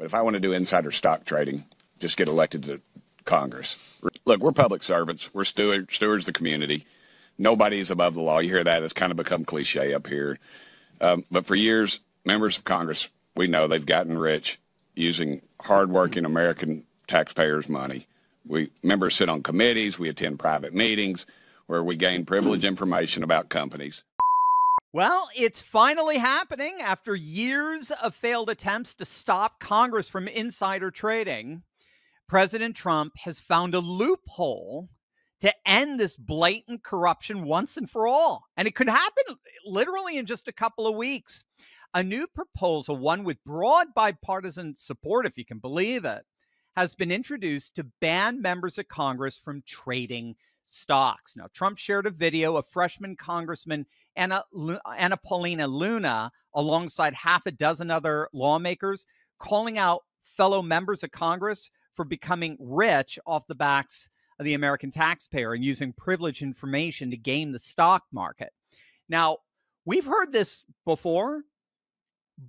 But if I want to do insider stock trading, just get elected to Congress. Look, we're public servants. We're stewards of the community. Nobody's above the law. You hear that. It's kind of become cliche up here. But for years, members of Congress, we know they've gotten rich using hardworking American taxpayers' money. Members sit on committees. We attend private meetings where we gain privileged information about companies. Well, it's finally happening after years of failed attempts to stop Congress from insider trading. President Trump has found a loophole to end this blatant corruption once and for all. And it could happen literally in just a couple of weeks. A new proposal, one with broad bipartisan support, if you can believe it, has been introduced to ban members of Congress from trading stocks. Now, Trump shared a video of freshman Congressman Anna Paulina Luna alongside half a dozen other lawmakers calling out fellow members of Congress for becoming rich off the backs of the American taxpayer and using privileged information to game the stock market. Now, we've heard this before,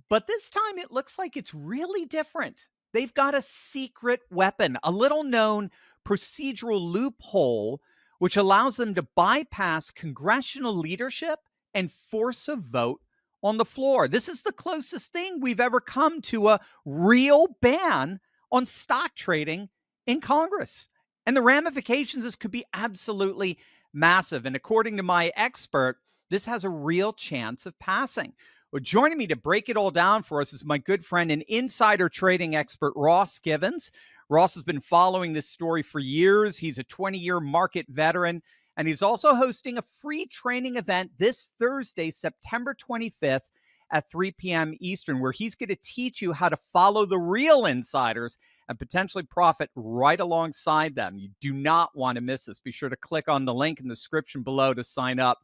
but this time it looks like it's really different. They've got a secret weapon, a little known procedural loophole, which allows them to bypass congressional leadership and force a vote on the floor. This is the closest thing we've ever come to a real ban on stock trading in Congress. And the ramifications of this could be absolutely massive. And according to my expert, this has a real chance of passing. Well, joining me to break it all down for us is my good friend and insider trading expert, Ross Givens. Ross has been following this story for years. He's a 20-year market veteran, and he's also hosting a free training event this Thursday, September 25th at 3 p.m. Eastern, where he's going to teach you how to follow the real insiders and potentially profit right alongside them. You do not want to miss this. Be sure to click on the link in the description below to sign up.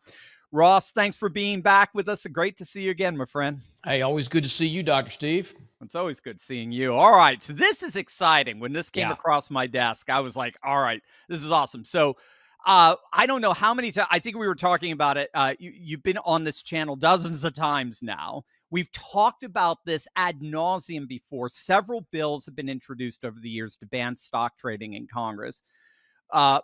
Ross, thanks for being back with us. Great to see you again, my friend. Hey, always good to see you, Dr. Steve. It's always good seeing you. All right, so this is exciting. When this came across my desk, I was like, all right, this is awesome. So I don't know how many times, I think we were talking about it. You've been on this channel dozens of times now. We've talked about this ad nauseum before. Several bills have been introduced over the years to ban stock trading in Congress.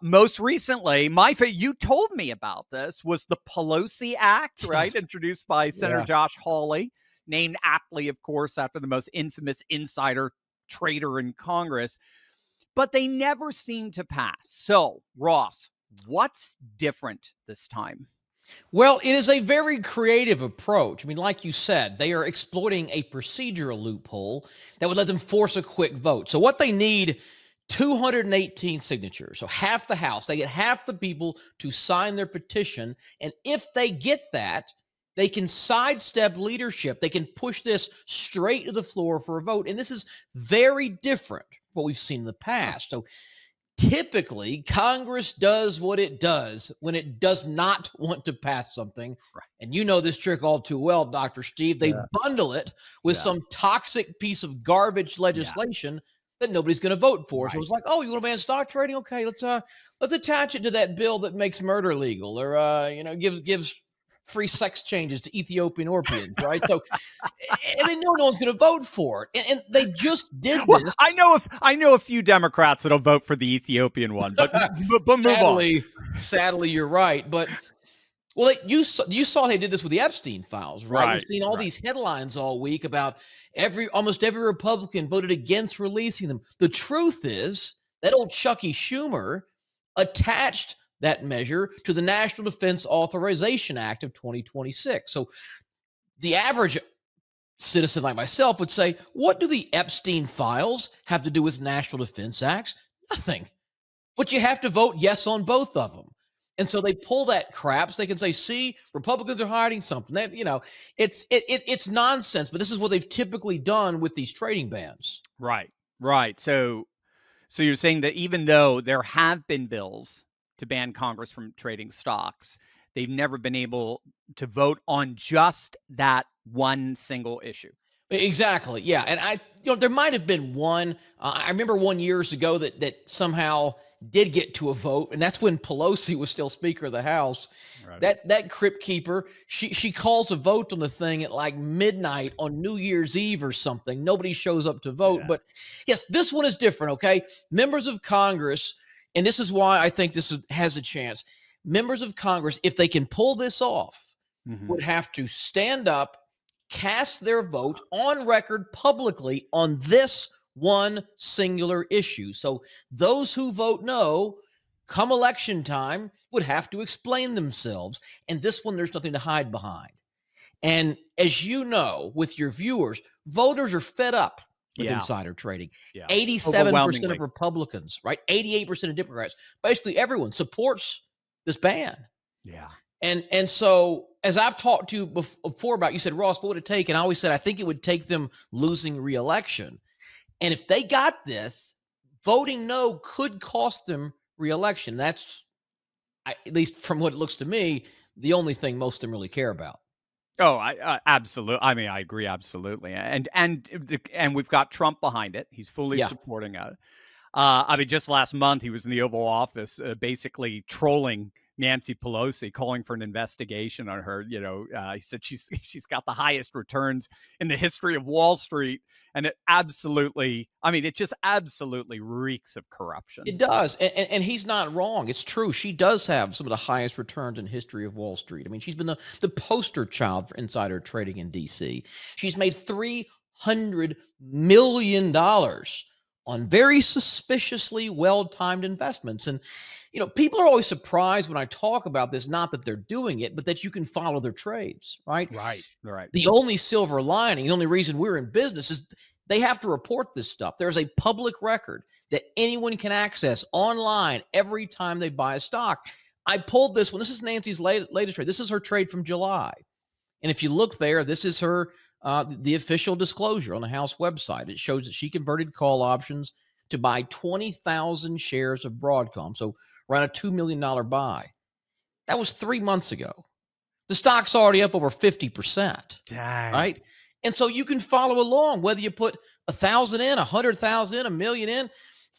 Most recently, you told me about this, was the Pelosi Act, right? Introduced by Senator Josh Hawley, named aptly, of course, after the most infamous insider trader in Congress. But they never seem to pass. So, Ross, what's different this time? Well, it is a very creative approach. I mean, like you said, they are exploiting a procedural loophole that would let them force a quick vote. So what they need, 218 signatures. So half the House, they get half the people to sign their petition. And if they get that, they can sidestep leadership. They can push this straight to the floor for a vote. And this is very different from what we've seen in the past. So typically, Congress does what it does when it does not want to pass something. Right. And you know this trick all too well, Dr. Steve. They bundle it with some toxic piece of garbage legislation that nobody's going to vote for. Right. So it's like, oh, you want to ban stock trading? Okay, let's attach it to that bill that makes murder legal, or gives free sex changes to Ethiopian Orpians, right? So, and they know no one's going to vote for it, and they just did this. Well, I know a few Democrats that'll vote for the Ethiopian one, but sadly, you're right. But well, you saw they did this with the Epstein files, right? We've seen all these headlines all week about almost every Republican voted against releasing them. The truth is that old Chucky Schumer attached that measure to the National Defense Authorization Act of 2026. So the average citizen like myself would say, what do the Epstein files have to do with National Defense Acts? Nothing. But you have to vote yes on both of them. And so they pull that crap so they can say, see, Republicans are hiding something. It's nonsense, but this is what they've typically done with these trading bans. Right. So you're saying that even though there have been bills to ban Congress from trading stocks, they've never been able to vote on just that one single issue. Exactly. Yeah. And there might have been one. I remember one years ago that somehow did get to a vote, and that's when Pelosi was still Speaker of the House. Right. That crypt keeper, she calls a vote on the thing at like midnight on New Year's Eve or something. Nobody shows up to vote. Yeah. But yes, this one is different. Okay, members of Congress, and this is why I think has a chance. Members of Congress, if they can pull this off, would have to stand up, cast their vote on record publicly on this one singular issue. So those who vote no, come election time, would have to explain themselves. And this one, there's nothing to hide behind. And as you know, with your viewers, voters are fed up with insider trading. 87% of Republicans, right? 88% of Democrats, basically everyone supports this ban. Yeah. And so, as I've talked to you before about, you said, Ross, what would it take? And I always said, I think it would take them losing re-election. And if they got this, voting no could cost them re-election. That's, at least from what it looks to me, the only thing most of them really care about. Oh, I absolutely. I mean, I agree absolutely. And we've got Trump behind it. He's fully supporting it. I mean, just last month he was in the Oval Office, basically trolling Nancy Pelosi, calling for an investigation on her. You know, he said she's got the highest returns in the history of Wall Street, and it just absolutely reeks of corruption. It does, and he's not wrong. It's true. She does have some of the highest returns in history of Wall Street. I mean, she's been the poster child for insider trading in D.C. She's made $300 million on very suspiciously well-timed investments. And, you know, people are always surprised when I talk about this, not that they're doing it, but that you can follow their trades, right? Right. The only silver lining, the only reason we're in business is they have to report this stuff. There's a public record that anyone can access online every time they buy a stock. I pulled this one. This is Nancy's latest trade. This is her trade from July. And if you look there, this is her the official disclosure on the House website. It shows that she converted call options to buy 20,000 shares of Broadcom. So around a $2 million buy. That was 3 months ago. The stock's already up over 50%. Dang. Right? And so you can follow along, whether you put 1,000 in, 100,000 in, 1 million in,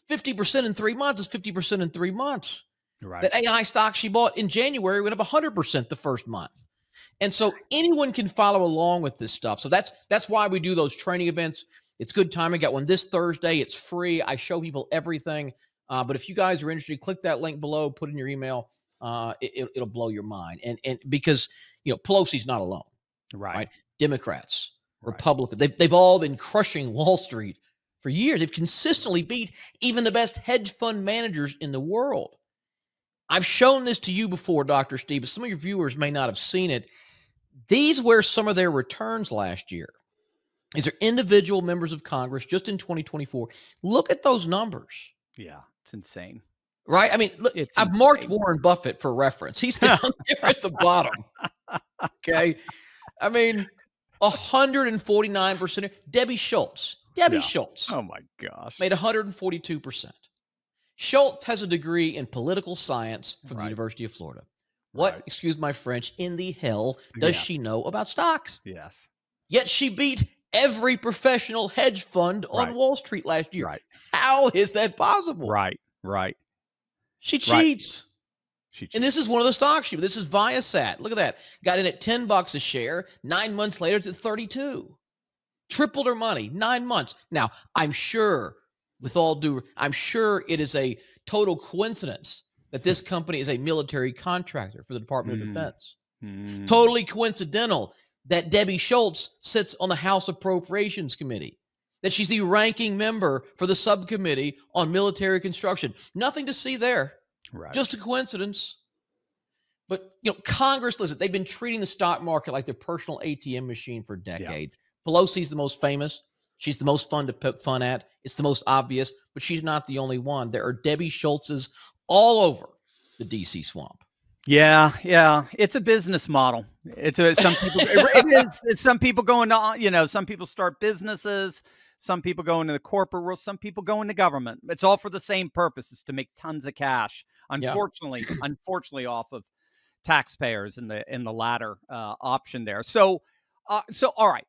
50% in 3 months is 50% in 3 months. Right. That AI stock she bought in January went up 100% the first month. And so anyone can follow along with this stuff. So that's why we do those training events. It's good timing. I got one this Thursday. It's free. I show people everything. But if you guys are interested, click that link below, put in your email. It'll blow your mind. And because, you know, Pelosi's not alone. Right? Democrats, Republicans, they've all been crushing Wall Street for years. They've consistently beat even the best hedge fund managers in the world. I've shown this to you before, Dr. Steve, but some of your viewers may not have seen it. These were some of their returns last year. These are individual members of Congress just in 2024. Look at those numbers. Yeah, it's insane. Right? I mean, look, I've marked Warren Buffett for reference. He's down there at the bottom. Okay. I mean, 149%. Debbie Schultz. Schultz. Oh, my gosh. Made 142%. Schultz has a degree in political science from the University of Florida. What, excuse my French, in the hell does she know about stocks? Yes. Yet she beat every professional hedge fund on Wall Street last year. How is that possible? Right. She cheats. And this is one of the stocks. This is Viasat. Look at that. Got in at $10 a share. 9 months later, it's at 32. Tripled her money. 9 months. Now, I'm sure it is a total coincidence that this company is a military contractor for the Department of Defense. Totally coincidental that Debbie Schultz sits on the House Appropriations Committee, that she's the ranking member for the subcommittee on military construction. Nothing to see there. Just a coincidence. But, you know, Congress, listen, they've been treating the stock market like their personal ATM machine for decades. Pelosi's the most famous. She's the most fun to poke fun at. It's the most obvious, but she's not the only one. There are Debbie Schultzes all over the DC swamp. Yeah. It's a business model. Some people going to, you know, some people start businesses, some people go into the corporate world, some people go into government. It's all for the same purpose, is to make tons of cash. Unfortunately, off of taxpayers in the latter option there. So all right.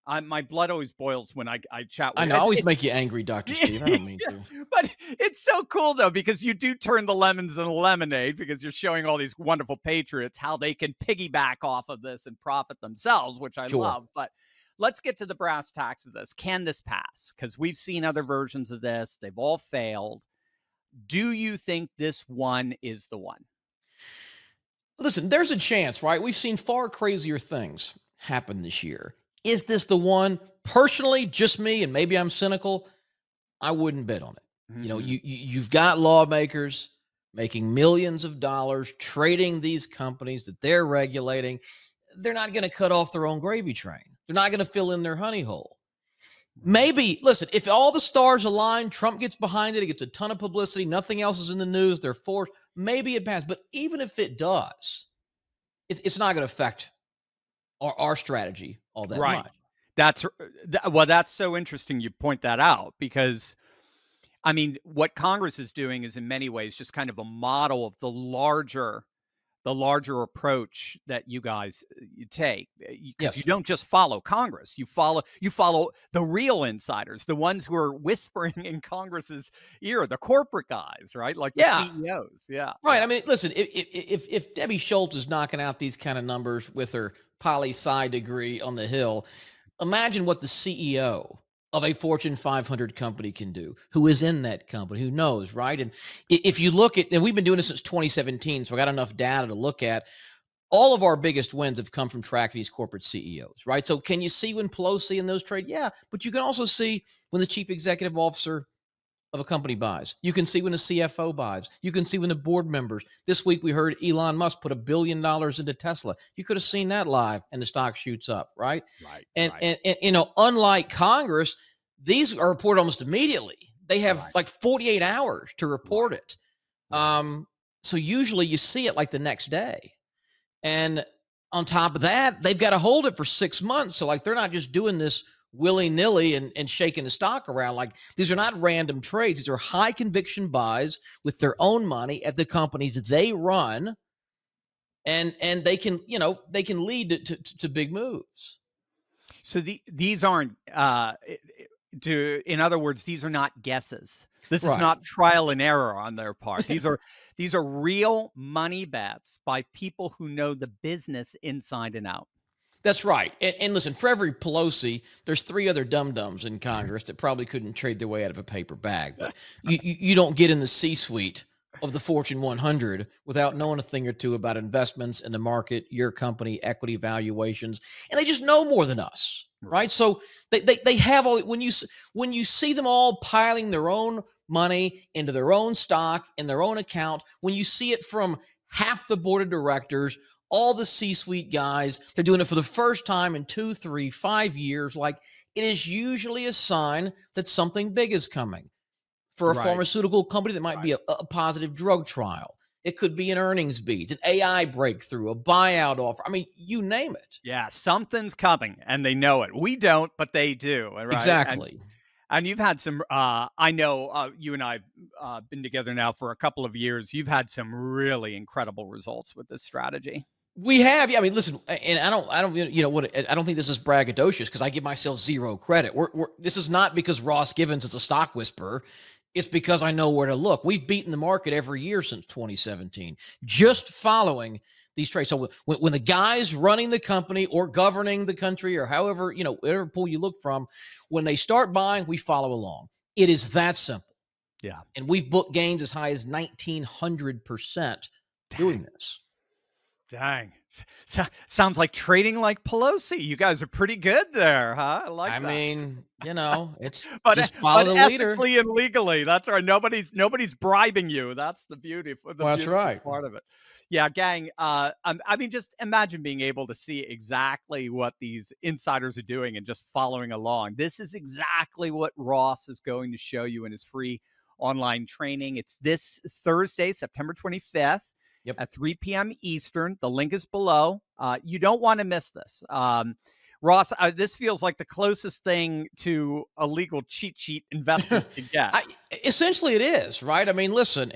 My blood always boils when I chat with I you. know, I always make you angry, Dr. Steve. I don't mean Yeah, to. but it's so cool though, because you do turn the lemons into lemonade, because you're showing all these wonderful patriots how they can piggyback off of this and profit themselves, which I Sure. love. But let's get to the brass tacks of this. Can this pass? Because we've seen other versions of this. They've all failed. Do you think this one is the one? Listen, there's a chance, right? We've seen far crazier things happen this year. Is this the one? Personally, just me, and maybe I'm cynical, I wouldn't bet on it. You know, you've got lawmakers making millions of dollars trading these companies that they're regulating. They're not going to cut off their own gravy train. They're not going to fill in their honey hole. Maybe, listen, if all the stars align, Trump gets behind it, it gets a ton of publicity, nothing else is in the news, they're forced, maybe it passes. But even if it does, it's not going to affect our strategy all that Right. much. That's so interesting you point that out, because I mean, what Congress is doing is in many ways just kind of a model of the larger approach that you guys you take, because you don't just follow Congress, you follow the real insiders, the ones who are whispering in Congress's ear, the corporate guys, right? Like the CEOs. Yeah. Right. I mean, listen, if Debbie Schultz is knocking out these kind of numbers with her poli-sci degree on the Hill, imagine what the CEO of a Fortune 500 company can do, who is in that company, who knows, right? And if you look at, and we've been doing this since 2017, so I got enough data to look at, all of our biggest wins have come from tracking these corporate CEOs, right? So can you see when Pelosi and those trade? Yeah, but you can also see when the chief executive officer of a company buys. You can see when the CFO buys. You can see when the board members. This week we heard Elon Musk put $1 billion into Tesla. You could have seen that live, and the stock shoots up, right? Right. And you know, unlike Congress, these are reported almost immediately. They have like 48 hours to report it. So usually you see it like the next day. And on top of that, they've got to hold it for 6 months. So like they're not just doing this willy-nilly and shaking the stock around. Like, these are not random trades. These are high conviction buys with their own money at the companies they run. And they can, you know, they can lead to big moves. So these aren't, in other words, these are not guesses. This is not trial and error on their part. These are real money bets by people who know the business inside and out. That's right. And listen, for every Pelosi, there's 3 other dum-dums in Congress that probably couldn't trade their way out of a paper bag. But you don't get in the C-suite of the Fortune 100 without knowing a thing or two about investments in the market, your company, equity valuations, and they just know more than us, right? So they have all. When you see them all piling their own money into their own stock in their own account, when you see it from half the board of directors, all the C-suite guys, they're doing it for the first time in 2, 3, 5 years. Like, it is usually a sign that something big is coming for a pharmaceutical company. That might be a positive drug trial. It could be an earnings beat, an AI breakthrough, a buyout offer. I mean, you name it. Yeah, something's coming, and they know it. We don't, but they do. Right? Exactly. And you've had some, I know you and I have been together now for a couple of years. You've had some really incredible results with this strategy. We have. Yeah, I mean, listen, and I don't, you know what, I don't think this is braggadocious, because I give myself zero credit. This is not because Ross Givens is a stock whisperer. It's because I know where to look. We've beaten the market every year since 2017, just following these trades. So when the guys running the company or governing the country, or however, you know, whatever pool you look from, when they start buying, we follow along. It is that simple. Yeah. And we've booked gains as high as 1,900% doing this. Dang. Sounds like trading like Pelosi. You guys are pretty good there, huh? I like that. I mean, you know, it's just follow the leader. Ethically and legally. That's right. Nobody's bribing you. That's the beauty. That's right. Part of it. Yeah, gang. I mean, just imagine being able to see exactly what these insiders are doing and just following along. This is exactly what Ross is going to show you in his free online training. It's this Thursday, September 25th. At 3 p.m. Eastern. The link is below. You don't want to miss this. Ross, this feels like the closest thing to a legal cheat sheet investors can get. Essentially, it is, right? I mean, listen,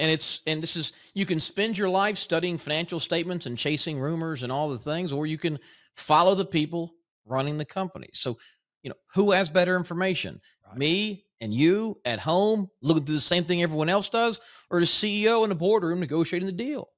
you can spend your life studying financial statements and chasing rumors and all the things, or you can follow the people running the company. So who has better information? Right. Me and you at home looking through the same thing everyone else does, or the CEO in the boardroom negotiating the deal?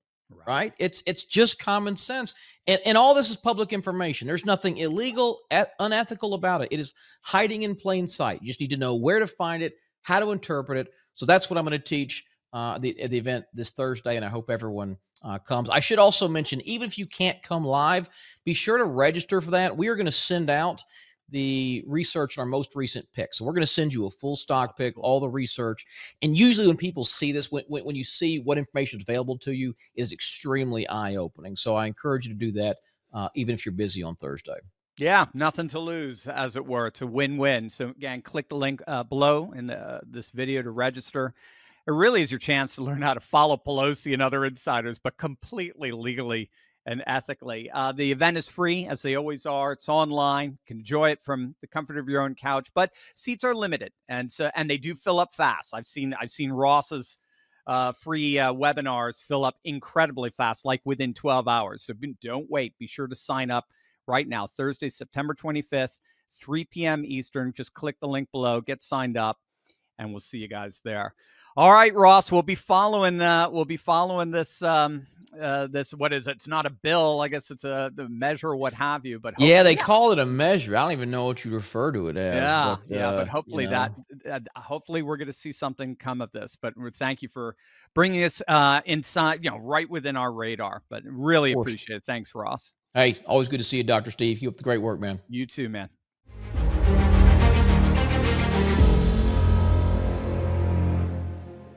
Right? It's just common sense. And all this is public information. There's nothing illegal, unethical about it. It is hiding in plain sight. You just need to know where to find it, how to interpret it. So that's what I'm going to teach at the event this Thursday, and I hope everyone comes. I should also mention, even if you can't come live, be sure to register for that. We are going to send out the research on our most recent pick. So we're going to send you a full stock pick, all the research. And usually when people see this, when you see what information is available to you, it is extremely eye-opening. So I encourage you to do that, even if you're busy on Thursday. Yeah, nothing to lose, as it were. It's a win-win. So again, click the link below in this video to register. It really is your chance to learn how to follow Pelosi and other insiders, but completely legally and ethically. The event is free, as they always are. It's online. You can enjoy it from the comfort of your own couch, but seats are limited, and they do fill up fast. I've seen Ross's free webinars fill up incredibly fast, like within 12 hours. So don't wait. Be sure to sign up right now. Thursday, September 25th, 3 p.m. Eastern. Just click the link below, get signed up, and we'll see you guys there. All right, Ross, we'll be following this this, what is it? It's not a bill. I guess it's a measure, what have you. But yeah, they call it a measure. I don't even know what you refer to it as. But hopefully hopefully we're going to see something come of this. But thank you for bringing us inside, right within our radar. But really appreciate it. Thanks, Ross. Hey, always good to see you, Dr. Steve. Keep up the great work, man. You too, man.